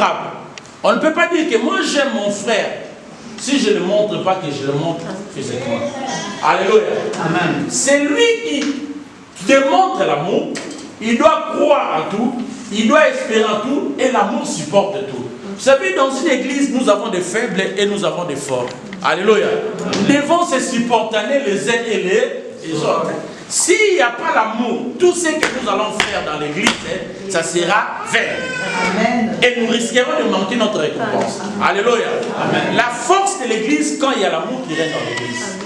démontrable. On ne peut pas dire que moi j'aime mon frère si je ne montre pas que je le montre physiquement. Alléluia. Amen. C'est lui qui démontre l'amour. Il doit croire à tout, il doit espérer en tout, et l'amour supporte tout. Vous savez, dans une église, nous avons des faibles et nous avons des forts. Alléluia. Nous devons se supporter les uns et les autres. S'il n'y a pas l'amour, tout ce que nous allons faire dans l'église, ça sera vain. Et nous risquerons de manquer notre récompense. Alléluia. Amen. La force de l'église, quand il y a l'amour qui règne dans l'église.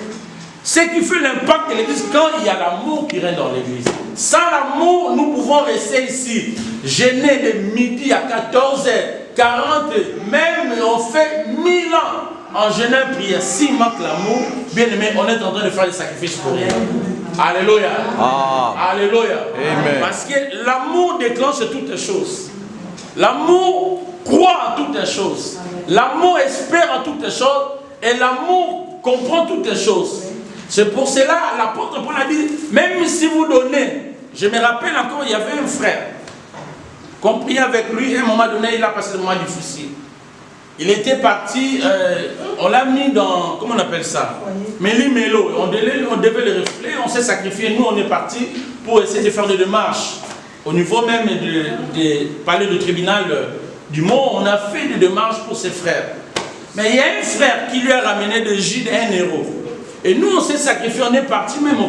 Ce qui fait l'impact de l'église, quand il y a l'amour qui règne dans l'église. Sans l'amour, nous pouvons rester ici, jeûner de midi à 14h40, même on fait 1000 ans en jeûnant prière. S'il manque l'amour, bien aimé, on est en train de faire des sacrifices pour rien. Alléluia. Alléluia. Amen. Parce que l'amour déclenche toutes les choses. L'amour croit en toutes les choses. L'amour espère en toutes les choses. Et l'amour comprend toutes les choses. C'est pour cela, l'apôtre Paul a dit, même si vous donnez, je me rappelle encore, il y avait un frère, qu'on priait avec lui, à un moment donné, il a passé des moments difficiles. Il était parti, on l'a mis dans, comment on appelle ça, méli-mélo, on devait le refouler, on s'est sacrifié, nous on est parti pour essayer de faire des démarches. Au niveau même du palais de tribunal du Mont, on a fait des démarches pour ses frères. Mais il y a un frère qui lui a ramené de jus d'1 euro. Et nous, on s'est sacrifié, on est parti même au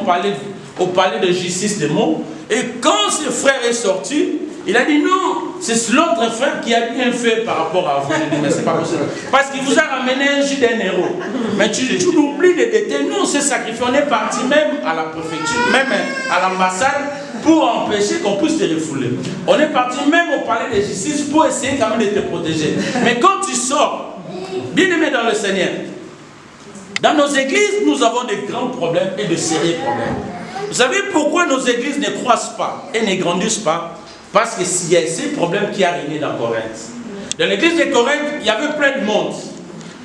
palais de justice de Meaux. Et quand ce frère est sorti, il a dit non, c'est l'autre frère qui a bien fait par rapport à vous. J'ai dit, mais c'est pas possible. Parce qu'il vous a ramené un jus d'1 euro. Mais tu oublies les détails. Nous, on s'est sacrifié, on est parti même à la préfecture, même à l'ambassade, pour empêcher qu'on puisse te refouler. On est parti même au palais de justice pour essayer quand même de te protéger. Mais quand tu sors, bien aimé dans le Seigneur, dans nos églises, nous avons de grands problèmes et de sérieux problèmes. Vous savez pourquoi nos églises ne croissent pas et ne grandissent pas? Parce que s'il y a ces problèmes qui a régné dans Corinthe. Dans l'église de Corinthe, il y avait plein de monde.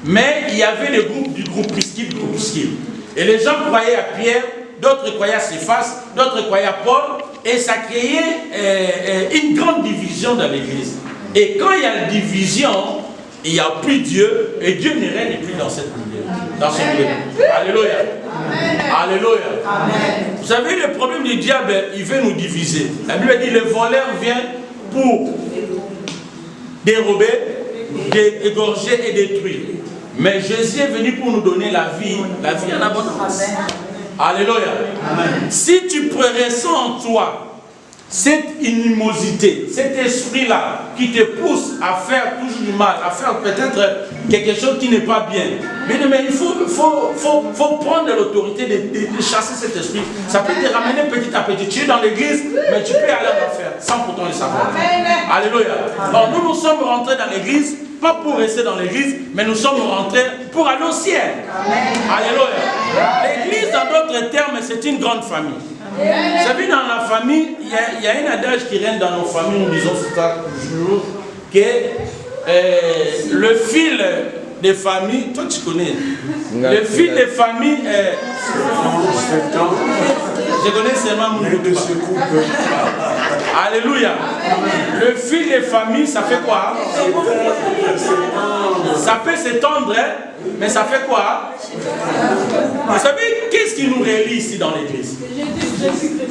Mais il y avait le groupe du groupuscule. Et les gens croyaient à Pierre, d'autres croyaient à Céphas, d'autres croyaient à Paul. Et ça créait une grande division dans l'église. Et quand il y a la division, il n'y a plus Dieu, et Dieu ne règne plus dans cette milieu, dans ce milieu. Alléluia. Amen. Alléluia. Amen. Vous savez, le problème du diable, il veut nous diviser. La Bible dit, le voleur vient pour dérober, égorger et détruire. Mais Jésus est venu pour nous donner la vie en abondance. Alléluia. Amen. Si tu ressens en toi cette inimosité, cet esprit-là qui te pousse à faire toujours du mal, à faire peut-être quelque chose qui n'est pas bien. Mais il faut prendre l'autorité de chasser cet esprit. Ça peut te ramener petit à petit. Tu es dans l'église, mais tu peux aller en enfer sans pourtant le savoir. Alléluia. Alors nous sommes rentrés dans l'église, pas pour rester dans l'église, mais nous sommes rentrés pour aller au ciel. Alléluia. L'église, dans d'autres termes, c'est une grande famille. Vous savez, dans la famille, il y a un adage qui règne dans nos familles, nous disons ça toujours, que le fil des familles, toi tu connais, le fil des familles est... Je connais seulement mon groupe. Alléluia. Le fil des familles, ça fait quoi? Ça peut s'étendre, mais ça fait quoi? Vous savez, qu'est-ce qui nous relie ici dans l'église?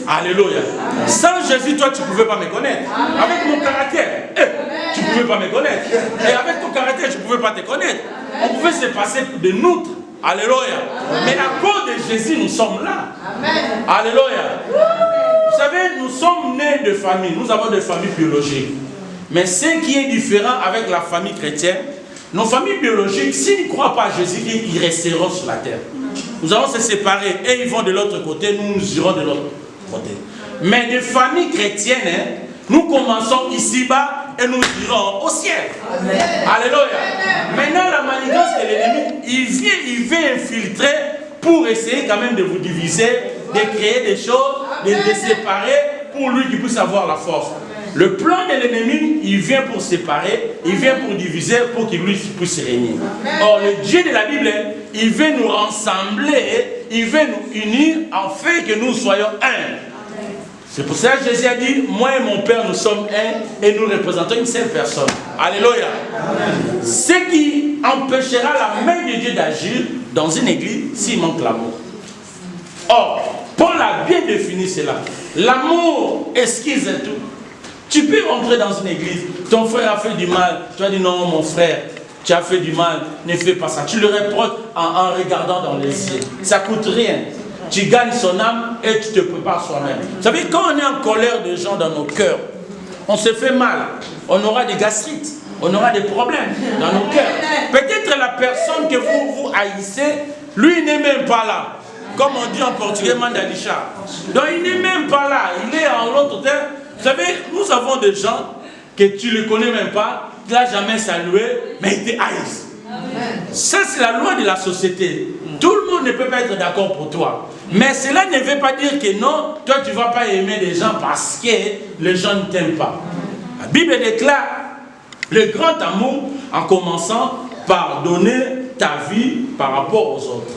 Alléluia. Sans Jésus, toi, tu ne pouvais pas me connaître. Avec mon caractère, tu ne pouvais pas me connaître. Et avec ton caractère, je ne pouvais pas te connaître. On pouvait se passer de nôtres. Alléluia. Mais à cause de Jésus, nous sommes là. Alléluia. Vous savez, nous sommes nés de famille. Nous avons des familles biologiques. Mais ce qui est différent avec la famille chrétienne, nos familles biologiques, s'ils ne croient pas à Jésus, ils resteront sur la terre. Nous allons se séparer. Et ils vont de l'autre côté, nous irons de l'autre côté. Mais des familles chrétiennes, nous commençons ici-bas et nous irons au ciel. Amen. Alléluia. Maintenant, la manigance de l'ennemi, il vient infiltrer pour essayer quand même de vous diviser, de créer des choses, de séparer pour lui qui puisse avoir la force. Le plan de l'ennemi, il vient pour séparer, il vient pour diviser, pour qu'il lui puisse régner. Or, le Dieu de la Bible, il veut nous rassembler, il veut nous unir, afin que nous soyons un. C'est pour ça que Jésus a dit, moi et mon Père, nous sommes un et nous représentons une seule personne. Alléluia. Amen. Ce qui empêchera la main de Dieu d'agir dans une église s'il manque l'amour. Or, Paul a bien défini cela. L'amour esquisse tout. Tu peux rentrer dans une église, ton frère a fait du mal, tu as dit non mon frère, tu as fait du mal, ne fais pas ça. Tu le reproches en regardant dans les yeux. Ça ne coûte rien. Tu gagnes son âme et tu te prépares soi-même. Vous savez, quand on est en colère de gens dans nos cœurs, on se fait mal. On aura des gastrites, on aura des problèmes dans nos cœurs. Peut-être la personne que vous haïssez, lui il n'est même pas là. Comme on dit en portugais, mandalisha. Donc il n'est même pas là, il est en l'autre terre. Vous savez, nous avons des gens que tu ne connais même pas, tu n'as jamais salué, mais ils te haïssent. Ça, c'est la loi de la société. Tout le monde ne peut pas être d'accord pour toi. Mais cela ne veut pas dire que non, toi tu ne vas pas aimer les gens parce que les gens ne t'aiment pas. La Bible déclare le grand amour en commençant par donner ta vie par rapport aux autres.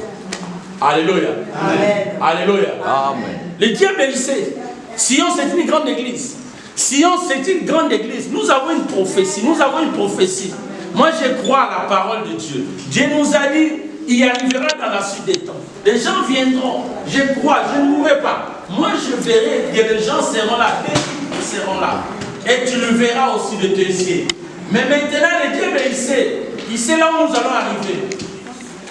Alléluia. Amen. Alléluia. Amen. Le diable, il sait. Sion, c'est une grande église. Sion, c'est une grande église. Nous avons une prophétie. Nous avons une prophétie. Moi, je crois à la parole de Dieu. Dieu nous a dit, il arrivera dans la suite des temps. Les gens viendront. Je crois, je ne mourrai pas. Moi, je verrai que les gens seront là. Les gens seront là. Et tu le verras aussi de tes yeux. Mais maintenant, le diable, il sait là où nous allons arriver.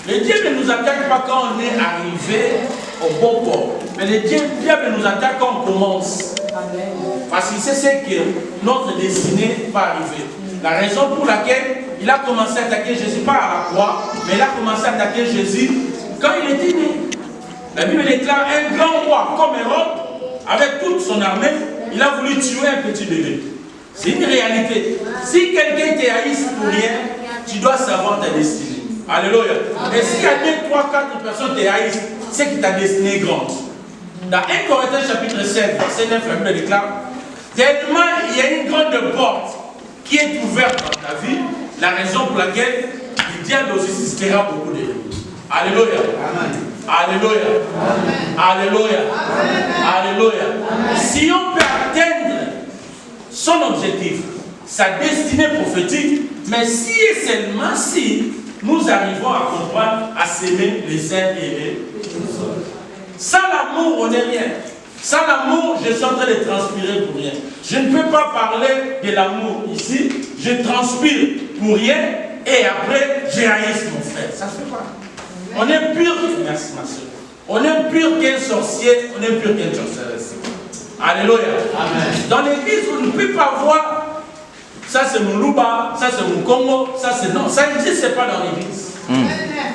Le diable ne nous attaque pas quand on est arrivé au bon port. Mais le diable nous attaque quand on commence. Parce qu'il sait que notre destinée va arriver. La raison pour laquelle il a commencé à attaquer Jésus, pas à la croix, mais il a commencé à attaquer Jésus quand il était né. La Bible déclare un grand roi comme Hérode, avec toute son armée, il a voulu tuer un petit bébé. C'est une réalité. Si quelqu'un te haïsse pour rien, tu dois savoir ta destinée. Alléluia. Et s'il y a 2, 3, 4 personnes te haïssent, c'est que ta destinée est grande. Dans 1 Corinthiens chapitre 7, verset 9, la Bible déclare, tellement il y a une grande porte qui est ouverte dans ta vie, la raison pour laquelle le diable aussi suscitera beaucoup de choses. Alléluia. Amen. Alléluia. Amen. Alléluia. Amen. Alléluia. Amen. Si on peut atteindre son objectif, sa destinée prophétique, mais si et seulement si nous arrivons à comprendre, à s'aimer les uns et les autres. Sans l'amour, on n'est rien. Sans l'amour, je suis en train de transpirer pour rien. Je ne peux pas parler de l'amour ici. Je transpire pour rien et après, j'ai haïs mon frère. Ça ne se fait pas. On est pur, merci ma soeur. On est pur qu'un sorcier, on est pur qu'un sorceresse. Alléluia. Amen. Dans l'église, on ne peut pas voir ça c'est mon louba, ça c'est mon Congo, ça c'est non. Ça n'existe pas dans l'église.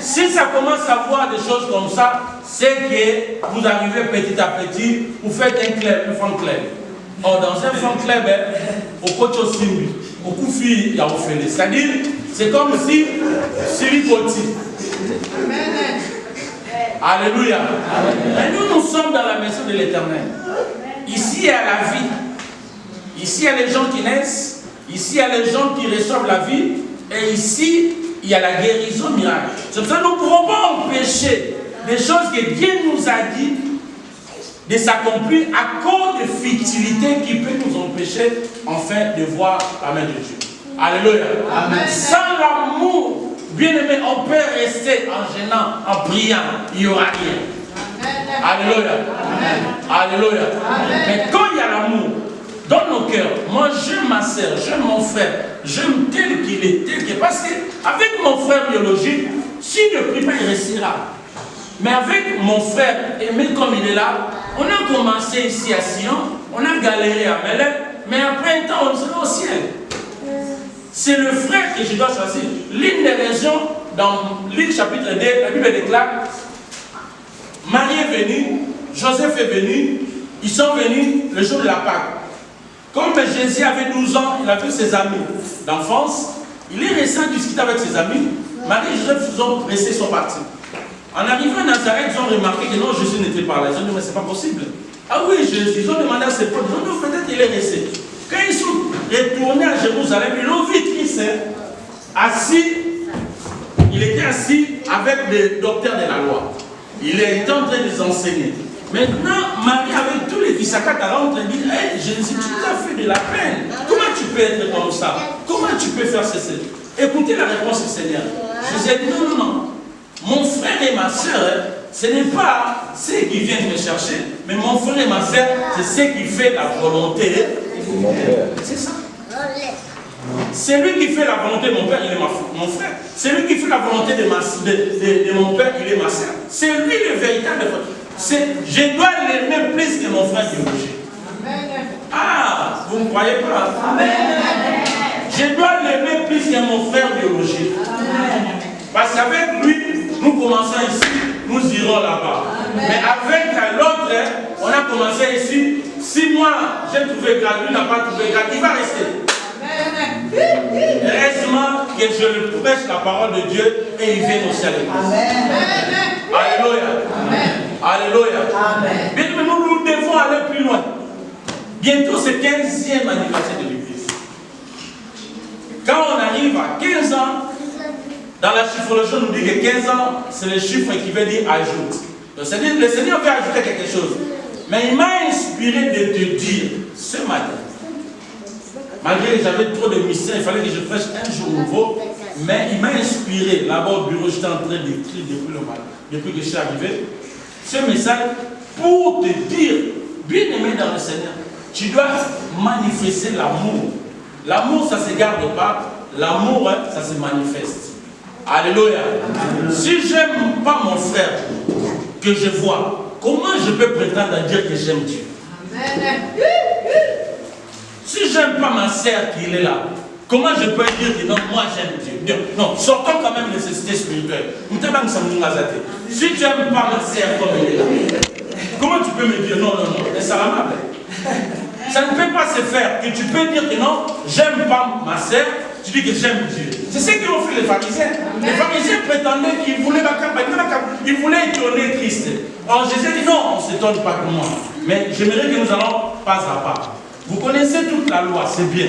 Si ça commence à voir des choses comme ça, c'est que vous arrivez petit à petit, vous faites un club, un fan club. Or, dans un fan club, au coach au Simbi, au Koufi, il y a Ophélie. C'est-à-dire, c'est comme si Siri Koti. Alléluia. Mais nous sommes dans la maison de l'Éternel. Ici, il y a la vie. Ici, il y a les gens qui naissent. Ici, il y a les gens qui reçoivent la vie. Et ici, il y a la guérison miracle. C'est pour ça que nous ne pouvons pas empêcher des choses que Dieu nous a dit de s'accomplir à cause de futilités qui peuvent nous empêcher enfin de voir la main de Dieu. Alléluia. Amen. Sans l'amour, bien aimé, on peut rester en gênant, en priant, il n'y aura rien. Alléluia. Amen. Alléluia. Amen. Mais quand il y a l'amour dans nos cœurs, moi j'aime ma soeur, j'aime mon frère, j'aime tel qu'il est, tel qu'il est. Parce qu'avec mon frère biologique, s'il ne prie pas, il restera. Mais avec mon frère, aimé comme il est là, on a commencé ici à Sion, on a galéré à Melek, mais après un temps, on sera au ciel. C'est le frère que je dois choisir. L'une des raisons, dans Luc chapitre 2, la Bible déclare, Marie est venue, Joseph est venu, ils sont venus le jour de la Pâque. Comme Jésus avait 12 ans, il a vu ses amis d'enfance, il est resté à discuter avec ses amis, Marie et Joseph sont partis. En arrivant à Nazareth, ils ont remarqué que non, Jésus n'était pas là. Ils ont dit, mais c'est pas possible. Ah oui, Jésus, ils ont demandé à ses potes, ils ont dit, peut-être qu'il est resté. Quand ils sont retournés à Jérusalem, ils l'ont vu triste, assis. Il était assis avec des docteurs de la loi. Il était en train de les enseigner. Maintenant, Marie, avec tous les Kissakat, elle rentre et dit, hey, Jésus, tu nous as fait de la peine. Comment tu peux être comme ça? Comment tu peux faire ceci? Écoutez la réponse du Seigneur. Jésus a dit, non, non, non. Mon frère et ma soeur, ce n'est pas ceux qui viennent me chercher, mais mon frère et ma soeur, c'est ceux qui font la volonté de mon père. C'est ça. C'est lui qui fait la volonté de mon père, il est mon frère. C'est lui qui fait la volonté de mon père, il est ma soeur. C'est lui le véritable frère. Je dois l'aimer plus que mon frère biologique. Ah, vous ne croyez pas? Amen. Je dois l'aimer plus que mon frère biologique. Parce qu'avec lui, nous commençons ici, nous irons là-bas. Mais avec l'autre, on a commencé ici. Si moi, j'ai trouvé grade, lui n'a pas trouvé grade, il va rester. Heureusement que je lui prêche la parole de Dieu et il vient aussi à l'église. Alléluia. Alléluia. Bien, mais nous devons aller plus loin. Bientôt, c'est 15e anniversaire de l'église. Quand on arrive à 15 ans, dans la chiffrologie, on nous dit que 15 ans, c'est le chiffre qui veut dire ajoute. Le Seigneur veut ajouter quelque chose. Mais il m'a inspiré de te dire ce matin, malgré que j'avais trop de mystères, il fallait que je prêche un jour nouveau, mais il m'a inspiré. Là-bas au bureau, j'étais en train d'écrire depuis le matin, depuis que je suis arrivé, ce message pour te dire, bien aimé dans le Seigneur, tu dois manifester l'amour. L'amour, ça ne se garde pas, l'amour, ça se manifeste. Alléluia. Si je n'aime pas mon frère que je vois, comment je peux prétendre à dire que j'aime Dieu? Si je n'aime pas ma sœur qui est là, comment je peux dire que non, moi j'aime Dieu? Non, sortons quand même de nécessité spirituelle. Si tu n'aimes pas ma sœur comme elle est là, comment tu peux me dire non, non, non, c'est salamable. Ça ne peut pas se faire que tu peux dire que non, j'aime pas ma sœur, tu dis que j'aime Dieu. C'est ce qu'ils ont fait les pharisiens. Les pharisiens prétendaient qu'ils voulaient étonner Christ. Alors Jésus dit non, on ne s'étonne pas de moi. Mais j'aimerais que nous allons pas à pas. Vous connaissez toute la loi, c'est bien.